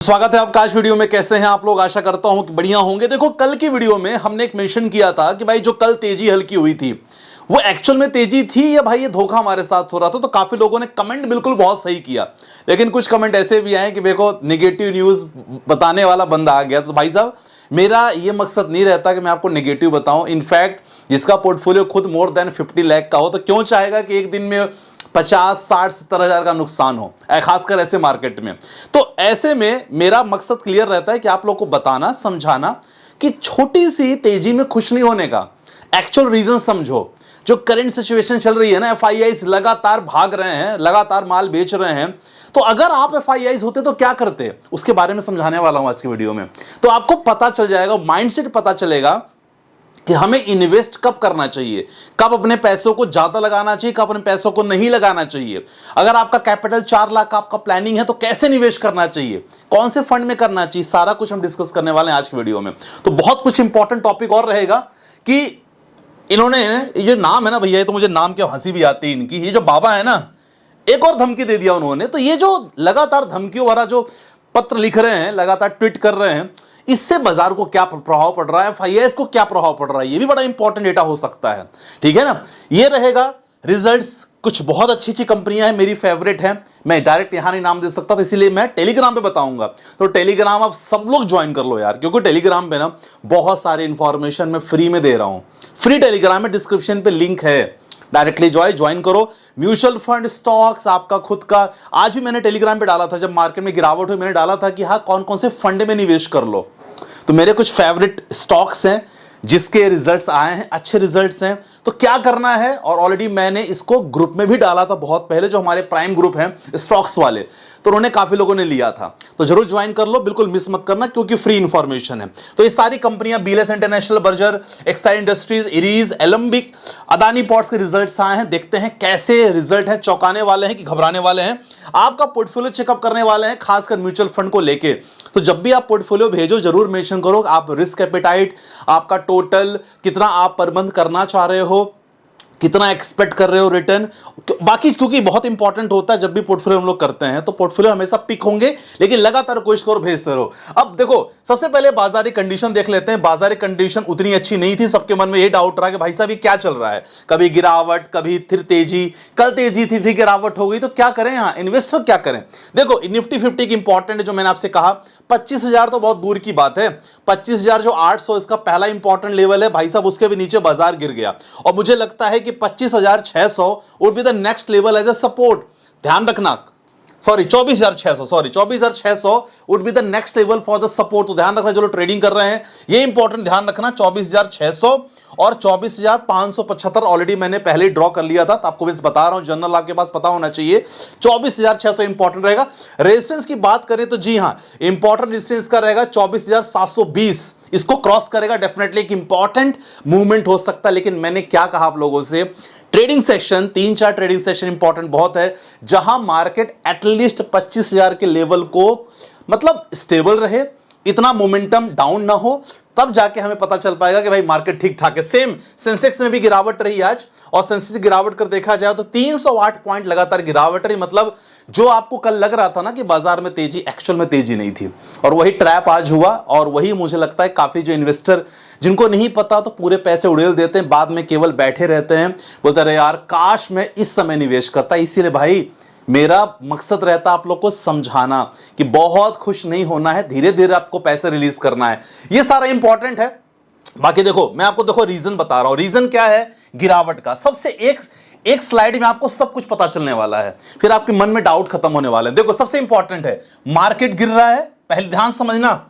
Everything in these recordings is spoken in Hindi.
स्वागत है आपका आज वीडियो में। कैसे हैं आप लोग? आशा करता हूं कि बढ़िया होंगे। देखो, कल की वीडियो में हमने एक मेंशन किया था कि भाई जो कल तेजी हल्की हुई थी वो एक्चुअल में तेजी थी या भाई ये धोखा हमारे साथ हो रहा था। तो काफी लोगों ने कमेंट बिल्कुल बहुत सही किया, लेकिन कुछ कमेंट ऐसे भी आए कि देखो नेगेटिव न्यूज बताने वाला बंदा आ गया। तो भाई साहब, मेरा ये मकसद नहीं रहता कि मैं आपको नेगेटिव बताऊं। इनफैक्ट जिसका पोर्टफोलियो खुद मोर देन 50 लाख का हो तो क्यों चाहेगा कि एक दिन में 50, 60, 70 हजार का नुकसान हो, खासकर ऐसे मार्केट में। तो ऐसे में मेरा मकसद क्लियर रहता है कि आप लोग को बताना, समझाना कि छोटी सी तेजी में खुश नहीं होने का एक्चुअल रीजन समझो। जो करंट सिचुएशन चल रही है ना, एफआईआईज लगातार भाग रहे हैं, लगातार माल बेच रहे हैं। तो अगर आप एफआईआईज होते तो क्या करते, उसके बारे में समझाने वाला हूं आज की वीडियो में। तो आपको पता चल जाएगा, माइंडसेट पता चलेगा कि हमें इन्वेस्ट कब करना चाहिए, कब अपने पैसों को ज्यादा लगाना चाहिए, कब अपने पैसों को नहीं लगाना चाहिए। अगर आपका कैपिटल 4 लाख का आपका प्लानिंग है तो कैसे निवेश करना चाहिए, कौन से फंड में करना चाहिए, सारा कुछ हम डिस्कस करने वाले हैं आज की वीडियो में। तो बहुत कुछ इंपॉर्टेंट टॉपिक और रहेगा कि इन्होंने ये नाम है ना भैया, तो मुझे नाम के हंसी भी आती है इनकी। ये जो बाबा है ना, एक और धमकी दे दिया उन्होंने। तो ये जो लगातार धमकियों भरा जो पत्र लिख रहे हैं, लगातार ट्वीट कर रहे हैं, इससे बाजार को क्या प्रभाव पड़ रहा है, एफआईआईज को क्या प्रभाव पड़ रहा है, ये भी बड़ा इंपॉर्टेंट डेटा हो सकता है। ठीक है ना। ये रहेगा रिजल्ट्स। कुछ बहुत अच्छी अच्छी कंपनियां हैं, मेरी फेवरेट हैं। मैं डायरेक्ट यहां नहीं नाम दे सकता, तो इसीलिए मैं टेलीग्राम पे बताऊंगा। तो टेलीग्राम आप सब लोग ज्वाइन कर लो यार, क्योंकि टेलीग्राम पे ना बहुत सारी इंफॉर्मेशन मैं फ्री में दे रहा हूं। फ्री टेलीग्राम में डिस्क्रिप्शन पे लिंक है, डायरेक्टली ज्वाइन करो। म्यूचुअल फंड, स्टॉक्स, आपका खुद का। आज भी मैंने टेलीग्राम पे डाला था, जब मार्केट में गिरावट हुई मैंने डाला था कि हाँ कौन कौन से फंड में निवेश कर लो। तो मेरे कुछ फेवरेट स्टॉक्स हैं जिसके रिजल्ट्स आए हैं, अच्छे रिजल्ट्स हैं। तो क्या करना है, और ऑलरेडी मैंने इसको ग्रुप में भी डाला था बहुत पहले, जो हमारे प्राइम ग्रुप हैं स्टॉक्स वाले, तो उन्होंने काफी लोगों ने लिया था। तो जरूर ज्वाइन कर लो, बिल्कुल मिस मत करना, क्योंकि फ्री इंफॉर्मेशन है। तो ये सारी कंपनियां BLS international, Berger, Exide industries, Eris, Alembic, Adani ports के रिजल्ट्स आए हैं। देखते हैं कैसे रिजल्ट है, चौंकाने वाले हैं कि घबराने वाले हैं। आपका पोर्टफोलियो चेकअप करने वाले हैं, खासकर म्यूचुअल फंड को लेके। तो जब भी आप पोर्टफोलियो भेजो जरूर मेंशन करो आप रिस्क एपेटाइट, आपका टोटल कितना आप प्रबंध करना चाह रहे हो, कितना एक्सपेक्ट कर रहे हो रिटर्न। बाकी क्योंकि बहुत इंपॉर्टेंट होता है, जब भी पोर्टफोलियो हम लोग करते हैं तो पोर्टफोलियो हमेशा पिक होंगे, लेकिन लगातार कोशिश करो भेजते रहो। अब देखो, सबसे पहले बाजारी कंडीशन देख लेते हैं। बाजारी कंडीशन उतनी अच्छी नहीं थी, सबके मन में ये डाउट रहा कि भाई साहब ये क्या चल रहा है, कभी गिरावट, कभी फिर तेजी। कल तेजी थी, फिर गिरावट हो गई, तो क्या करें, यहां इन्वेस्टर क्या करें। देखो, निफ्टी 50 की इंपॉर्टेंट है, जो मैंने आपसे कहा 25,000 तो बहुत दूर की बात है। 25,000 जो 800 इसका पहला इंपॉर्टेंट लेवल है भाई साहब, उसके भी नीचे बाजार गिर गया। और मुझे लगता है कि 25,600 would be the next level as a support. ध्यान रखना, sorry 24,600 would be the next level for the support. तो ध्यान रखना, जो लोग ट्रेडिंग कर रहे हैं, ये इंपॉर्टेंट ध्यान रखना। 24,600 और 24,575 ऑलरेडी मैंने पहले ड्रॉ कर लिया था, तो आपको बस बता रहा हूं, जनरल आपके पास पता होना चाहिए। 24,600 इंपॉर्टेंट रहेगा। रेजिस्टेंस की बात करें तो जी हां, इंपॉर्टेंट रेजिस्टेंस का रहेगा 24,720। इसको क्रॉस करेगा डेफिनेटली, एक इंपॉर्टेंट मूवमेंट हो सकता है। लेकिन मैंने क्या कहा आप लोगों से, trading section, 3-4 trading section important बहुत है, जहां मार्केट एटलीस्ट 25,000 के लेवल को मतलब स्टेबल रहे, इतना मोमेंटम डाउन ना हो, तब जाके हमें पता चल पाएगा कि भाई मार्केट ठीक ठाक है। सेम सेंसेक्स में भी गिरावट रही आज, और सेंसेक्स गिरावट कर देखा जाए तो 308 पॉइंट लगातार गिरावट रही। मतलब जो आपको कल लग रहा था ना कि बाजार में तेजी, एक्चुअल में तेजी नहीं थी, और वही ट्रैप आज हुआ। और वही मुझे लगता है काफी जो इन्वेस्टर जिनको नहीं पता तो पूरे पैसे उड़ेल देते हैं, बाद में केवल बैठे रहते हैं, बोलते रहे यार काश मैं इस समय निवेश करता। इसीलिए भाई मेरा मकसद रहता है आप लोग को समझाना कि बहुत खुश नहीं होना है, धीरे धीरे आपको पैसे रिलीज करना है। ये सारा इंपॉर्टेंट है। बाकी देखो, मैं आपको देखो रीजन बता रहा हूं। रीजन क्या है गिरावट का, सबसे एक स्लाइड में आपको सब कुछ पता चलने वाला है, फिर आपके मन में डाउट खत्म होने वाले हैं। देखो, सबसे इंपॉर्टेंट है मार्केट गिर रहा है, पहले ध्यान समझना,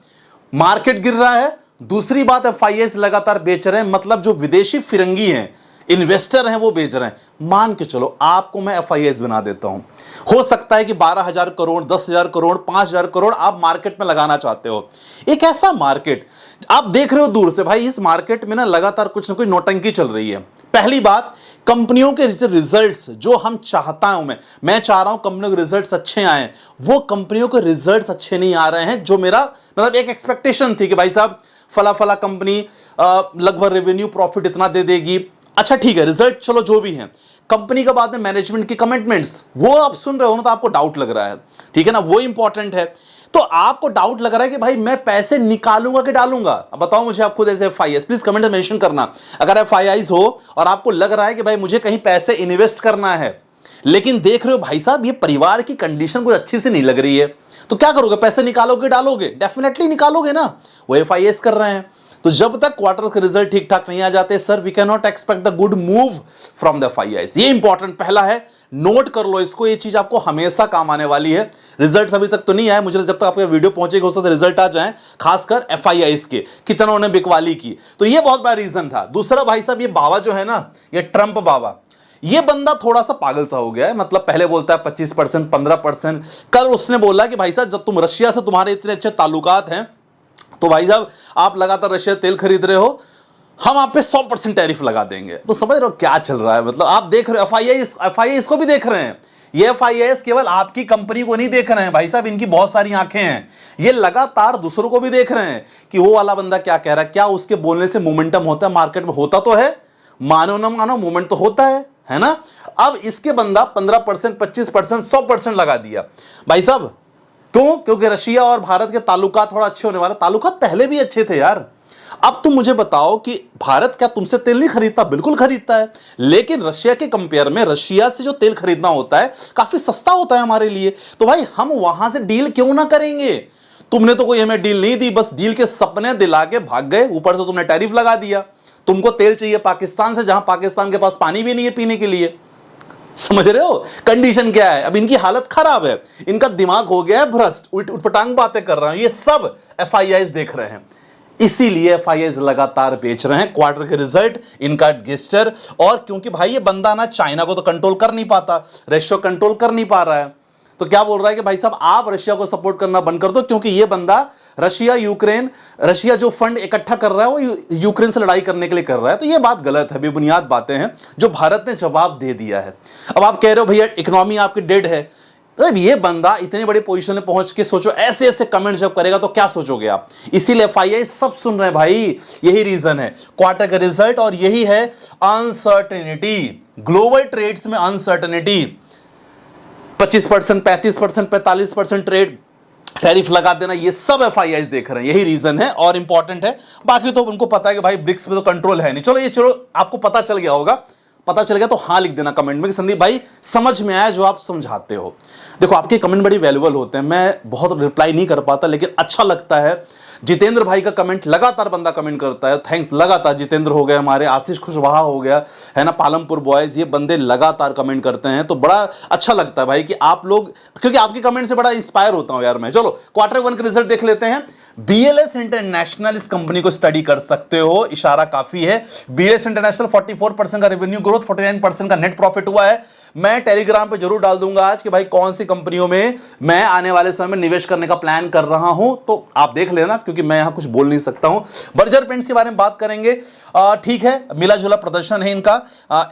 मार्केट गिर रहा है। दूसरी बात, एफआईआईज लगातार बेच रहे हैं, मतलब जो विदेशी फिरंगी हैं, इन्वेस्टर हैं, वो बेच रहे हैं। मान के चलो आपको मैं एफआईआईज बना देता हूं, हो सकता है कि 12,000 करोड़, 10,000 करोड़, 5,000 करोड़ आप मार्केट में लगाना चाहते हो। एक ऐसा मार्केट आप देख रहे हो दूर से, भाई इस मार्केट में ना लगातार कुछ ना कुछ नौटंकी चल रही है। पहली बात, कंपनियों के रिजल्ट्स जो हम चाहता हूं, मैं चाह रहा हूं कंपनियों के रिजल्ट्स अच्छे आए, वो कंपनियों के रिजल्ट्स अच्छे नहीं आ रहे हैं। जो मेरा मतलब एक एक्सपेक्टेशन थी कि भाई साहब फला फला कंपनी लगभग रेवेन्यू प्रॉफिट इतना दे देगी, अच्छा ठीक है, रिजल्ट चलो जो भी है, कंपनी का बाद में मैनेजमेंट की कमिटमेंट्स वो आप सुन रहे हो ना, तो आपको डाउट लग रहा है, ठीक है ना, वो इंपॉर्टेंट है। तो आपको डाउट लग रहा है कि भाई मैं पैसे निकालूंगा कि डालूंगा, अब बताओ मुझे आप खुद ऐसे FIIs, प्लीज कमेंट में मेंशन करना अगर FIIs हो और आपको लग रहा है कि भाई मुझे कहीं पैसे इन्वेस्ट करना है, लेकिन देख रहे हो भाई साहब ये परिवार की कंडीशन कोई अच्छी से नहीं लग रही है, तो क्या करोगे? पैसे निकालोगे डालोगे? डेफिनेटली निकालोगे ना, वो FIIs कर रहे हैं। तो जब तक क्वार्टर के रिजल्ट ठीक ठाक नहीं आ जाते sir, we can not expect the good move from the FIIs। ये इंपॉर्टेंट पहला है, नोट कर लो इसको, ये चीज आपको हमेशा काम आने वाली है। रिजल्ट अभी तक तो नहीं आए, मुझे जब तक आपका वीडियो पहुंचेगा उससे रिजल्ट आ जाए, खासकर FIIs के कितना उन्होंने बिकवाली की, तो ये बहुत बड़ा रीजन था। दूसरा भाई साहब ये बाबा जो है ना, ये ट्रंप बाबा, ये बंदा थोड़ा सा पागल सा हो गया है। मतलब पहले बोलता है 25%, 15%, कल उसने बोला कि भाई साहब जब तुम रशिया से तुम्हारे इतने अच्छे ताल्लुकात हैं तो भाई साहब आप लगातार रशिया तेल खरीद रहे हो, हम आप पे 100% टैरिफ लगा देंगे। तो समझ रहे हो क्या चल रहा है? मतलब आप देख रहे हो FIIs को भी देख रहे हैं, ये FIIs केवल आपकी कंपनी को नहीं देख रहे हैं भाई साहब, इनकी बहुत सारी आंखें हैं, ये लगातार दूसरों को भी देख रहे हैं कि वो वाला बंदा क्या कह रहा है, क्या उसके बोलने से मोमेंटम होता है मार्केट में? होता तो है, मानो ना मानो मूवमेंट तो होता है ना। अब इसके बंदा 15%, 25%, 100% लगा दिया भाई साहब। क्यों? क्योंकि रशिया और भारत के ताल्लुकात थोड़ा अच्छे होने वाले। ताल्लुकात पहले भी अच्छे थे यार। अब तुम मुझे बताओ कि भारत क्या तुमसे तेल नहीं खरीदता? बिल्कुल खरीदता है, लेकिन रशिया के कंपेयर में रशिया से जो तेल खरीदना होता है काफी सस्ता होता है हमारे लिए। तो भाई हम वहां से डील क्यों ना करेंगे? तुमने तो कोई हमें डील नहीं दी, बस डील के सपने दिला के भाग गए, ऊपर से तुमने टैरिफ लगा दिया। तुमको तेल चाहिए पाकिस्तान से, जहां पाकिस्तान के पास पानी भी नहीं है पीने के लिए। समझ रहे हो कंडीशन क्या है? अब इनकी हालत खराब है, इनका दिमाग हो गया है भ्रष्ट, उठपटांग बातें कर रहे हैं। ये सब FIIs देख रहे हैं, इसीलिए FIIs लगातार बेच रहे हैं। क्वार्टर के रिजल्ट, इनका गेस्चर, और क्योंकि भाई ये बंदा ना चाइना को तो कंट्रोल कर नहीं पाता, रशिया कंट्रोल कर नहीं पा रहा है, तो क्या बोल रहा है कि भाई साहब आप रशिया को सपोर्ट करना बंद कर दो, क्योंकि ये बंदा रशिया जो फंड इकट्ठा कर रहा है वो यूक्रेन से लड़ाई करने के लिए कर रहा है। तो ये बात गलत है, बेबुनियाद बातें हैं जो भारत ने जवाब दे दिया है। अब आप कह रहे हो भैया इकोनॉमी आपकी डेड है, मतलब ये बंदा इतनी बड़ी पोजीशन में पहुंच के सोचो ऐसे ऐसे कमेंट जब करेगा तो क्या सोचोगे आप? इसीलिए FIIs सब सुन रहे हैं भाई, यही रीजन है क्वार्टर का रिजल्ट, और यही है अनसर्टेनिटी, ग्लोबल ट्रेड्स में अनसर्टेनिटी। 25%, 35%, 45% ट्रेड टैरिफ लगा देना, ये सब FIIs देख रहे हैं, यही रीजन है और इंपॉर्टेंट है। बाकी तो उनको पता है कि भाई ब्रिक्स पे तो कंट्रोल है नहीं। चलो आपको पता चल गया होगा, पता चल गया तो हाँ लिख देना कमेंट में कि संदीप भाई समझ में आया जो आप समझाते हो। देखो आपके कमेंट बड़ी वैल्यूबल होते हैं, मैं बहुत रिप्लाई नहीं कर पाता, लेकिन अच्छा लगता है। जितेंद्र भाई का कमेंट लगातार बंदा कमेंट करता है, थैंक्स। लगातार जितेंद्र हो गए हमारे, आशीष खुशवाहा हो गया है ना, पालमपुर बॉयज, ये बंदे लगातार कमेंट करते हैं, तो बड़ा अच्छा लगता है भाई कि आप लोग, क्योंकि आपके कमेंट से बड़ा इंस्पायर होता हूं यार मैं। चलो क्वार्टर 1 के रिजल्ट देख लेते हैं। BLS इंटरनेशनल, इस कंपनी को स्टडी कर सकते हो, इशारा काफी है। BLS इंटरनेशनल 44% का रेवेन्यू ग्रोथ, 49% का नेट प्रॉफिट हुआ है। मैं टेलीग्राम पे जरूर डाल दूंगा आज कि भाई कौन सी कंपनियों में मैं आने वाले समय में निवेश करने का प्लान कर रहा हूं, तो आप देख लेना, क्योंकि मैं यहां कुछ बोल नहीं सकता हूं। बर्जर पेंट्स के बारे में बात करेंगे, ठीक है, मिला जुला प्रदर्शन है इनका।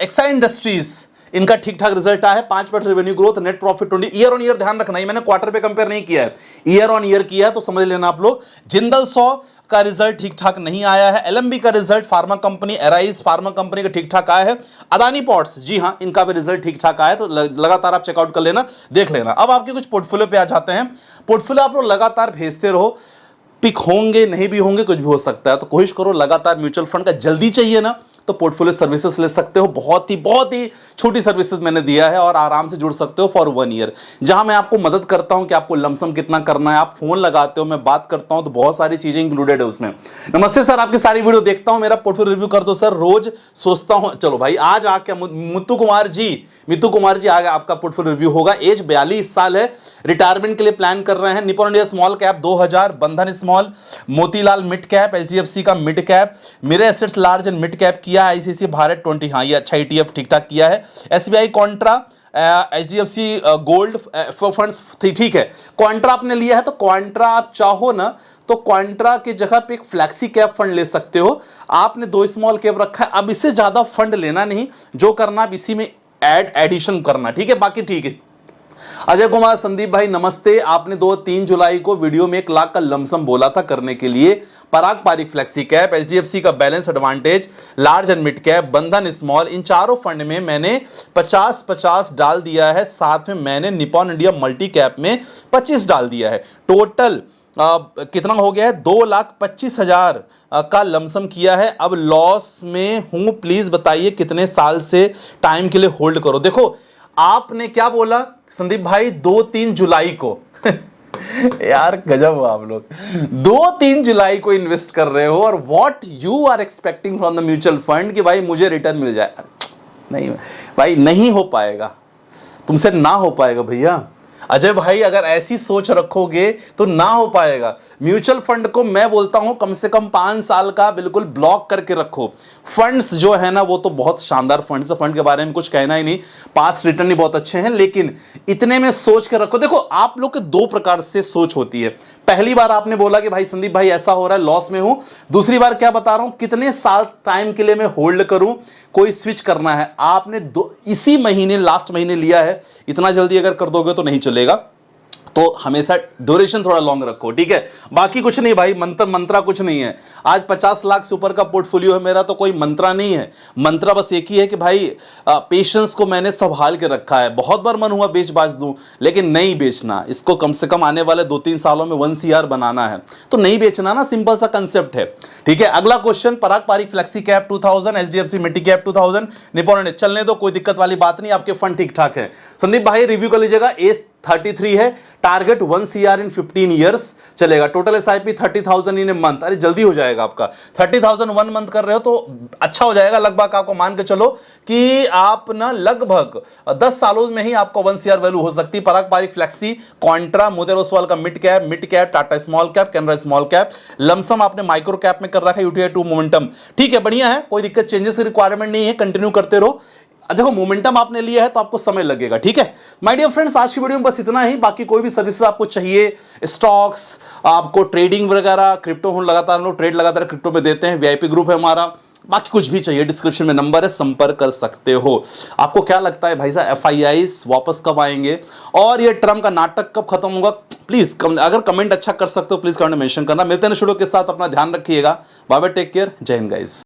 एक्साइड इंडस्ट्रीज, इनका ठीक ठाक रिजल्ट आया है, 5% revenue growth, net profit 20, year on year ध्यान रखना है, मैंने क्वार्टर पे कंपेयर नहीं किया है, ईयर ऑन ईयर किया है, तो समझ लेना आप लोग। जिंदल 100 का रिजल्ट ठीक ठाक नहीं आया है। LMB का result, pharma company, arise pharma company का ठीक ठाक आया है। अदानी पोर्ट्स, जी हां, इनका भी रिजल्ट ठीक ठाक आया है, तो लगातार आप चेकआउट कर लेना, देख लेना। अब आपके कुछ पोर्टफोलियो पे आ जाते हैं। पोर्टफोलियो आप लोग लगातार भेजते रहो, पिक होंगे नहीं भी होंगे, कुछ भी हो सकता है, तो कोशिश करो लगातार। म्यूचुअल फंड का जल्दी चाहिए ना तो पोर्टफोलियो सर्विसेज ले सकते हो, बहुत ही छोटी सर्विसेज मैंने दिया है और आराम से जुड़ सकते हो फॉर 1 ईयर, जहां मैं आपको मदद करता हूं कि आपको लमसम कितना करना है। आप फोन लगाते हो, मैं बात करता हूं, तो बहुत सारी चीजें इंक्लूडेड है उसमें। नमस्ते सर, आपकी सारी वीडियो देखता हूं, मेरा पोर्टफोलियो रिव्यू कर दो सर, रोज सोचता हूं। चलो भाई आज आके मित्तू कुमार जी आगे आपका पोर्टफोलियो रिव्यू होगा। एज 42 साल है, रिटायरमेंट के लिए प्लान कर रहे हैं। निप्पॉन इंडिया स्मॉल कैप 2000, बंधन small, Motilal mid cap, HDFC का मिड कैप, मेरे assets large and mid cap किया, ICICI भारत 20, हाँ ये अच्छा ETF ठीक ठाक किया है। SBI Contra, HDFC gold funds ठीक है। क्वांट्रा आपने लिया है तो क्वांट्रा आप चाहो ना तो क्वांट्रा की जगह पे एक फ्लैक्सी कैप फंड ले सकते हो। आपने 2 स्मॉल कैप रखा है, अब इससे ज्यादा फंड लेना नहीं, जो करना अब इसी में एडिशन करना, ठीक है, बाकी ठीक है। अजय कुमार, संदीप भाई नमस्ते, आपने 2-3 जुलाई को वीडियो में 1 लाख का लमसम बोला था करने के लिए, पराग पारिक फ्लेक्सी कैप, एचडीएफसी का balance advantage, large and mid cap, बंधन स्मॉल, इन चारों फंड में मैंने 50-50 डाल दिया है। साथ में मैंने निपॉन इंडिया मल्टी कैप में 25 डाल दिया है। टोटल कितना हो गया है? 2,25,000 का लमसम किया है। अब लॉस में हूं, प्लीज बताइए कितने साल से टाइम के लिए होल्ड करो। देखो आपने क्या बोला संदीप भाई, 2-3 जुलाई को यार गजब हो आप लोग, 2-3 जुलाई को इन्वेस्ट कर रहे हो और what you are expecting from the mutual fund कि भाई मुझे रिटर्न मिल जाए। नहीं भाई, नहीं हो पाएगा, तुमसे ना हो पाएगा भैया। अजय भाई अगर ऐसी सोच रखोगे तो ना हो पाएगा। म्यूचुअल फंड को मैं बोलता हूं कम से कम 5 साल का बिल्कुल ब्लॉक करके रखो। फंड्स जो है ना वो तो बहुत शानदार फंड्स है, फंड के बारे में कुछ कहना ही नहीं, पास रिटर्न ही बहुत अच्छे हैं, लेकिन इतने में सोच के रखो। देखो आप लोग के 2 प्रकार से सोच होती है। पहली बार आपने बोला कि भाई संदीप भाई ऐसा हो रहा है, लॉस में हूं। दूसरी बार क्या बता रहा हूं, कितने साल टाइम के लिए मैं होल्ड करूं, कोई स्विच करना है। आपने इसी महीने, लास्ट महीने लिया है, इतना जल्दी अगर कर दोगे तो नहीं चलेगा। तो हमेशा ड्यूरेशन थोड़ा लॉन्ग रखो, ठीक है। बाकी कुछ नहीं भाई, मंत्रा कुछ नहीं है। आज 50 लाख से ऊपर का पोर्टफोलियो है मेरा, तो कोई मंत्रा नहीं है। मंत्रा बस एक ही है कि भाई पेशेंस को मैंने संभाल के रखा है। बहुत बार मन हुआ बेच बाच दूं, लेकिन नहीं बेचना। इसको कम से कम आने वाले 2-3 सालों में 1 CR बनाना है, तो नहीं बेचना ना, सिंपल सा कंसेप्ट है, ठीक है। अगला क्वेश्चन, पराग पारिक फ्लेक्सी कैप 2000, एचडीएफसी मिट्टी कैप 2000, निपॉन चलने दो, कोई दिक्कत वाली बात नहीं, आपके फंड ठीक ठाक है। संदीप भाई रिव्यू कर लीजिएगा, एज 33 है, टारगेट 1 CR इन 15 ईयर्स चलेगा। Total SIP 30,000 in a month. अरे जल्दी हो जाएगा आपका, 30,000 1 मंथ कर रहे हो तो अच्छा हो जाएगा। लगभग आपको मान के चलो कि आप ना लगभग 10 सालों में ही आपको 1 CR वैल्यू हो सकती है। पराग पारिक फ्लेक्सी, कॉन्ट्रा, मोतीलाल ओसवाल का mid cap, Tata small cap, Canara small cap, lump sum आपने माइक्रो कैप में कर रखा है, यूटीआई 2 मोमेंटम, ठीक है, बढ़िया है, कोई दिक्कत, चेंजेस की रिक्वायरमेंट नहीं है, कंटिन्यू करते रहो। देखो मोमेंटम आपने लिया है तो आपको समय लगेगा, ठीक है। माय डियर फ्रेंड्स, आज की वीडियो में बस इतना ही। बाकी कोई भी सर्विसेज आपको चाहिए, स्टॉक्स, आपको ट्रेडिंग वगैरह, क्रिप्टो, हम लगातार हम लोग ट्रेड लगातार क्रिप्टो में देते हैं, VIP ग्रुप है हमारा। बाकी कुछ भी चाहिए, डिस्क्रिप्शन में नंबर है, संपर्क कर सकते हो। आपको क्या लगता है भाई साहब, FIIs वापस कब आएंगे और ये ट्रम्प का नाटक कब खत्म होगा? प्लीज अगर कमेंट अच्छा कर सकते हो प्लीज कमेंट में मेंशन करना। मिलते हैं शुरू के साथ, अपना ध्यान रखिएगा, बाय बाय, टेक केयर, जय हिंद गाइस।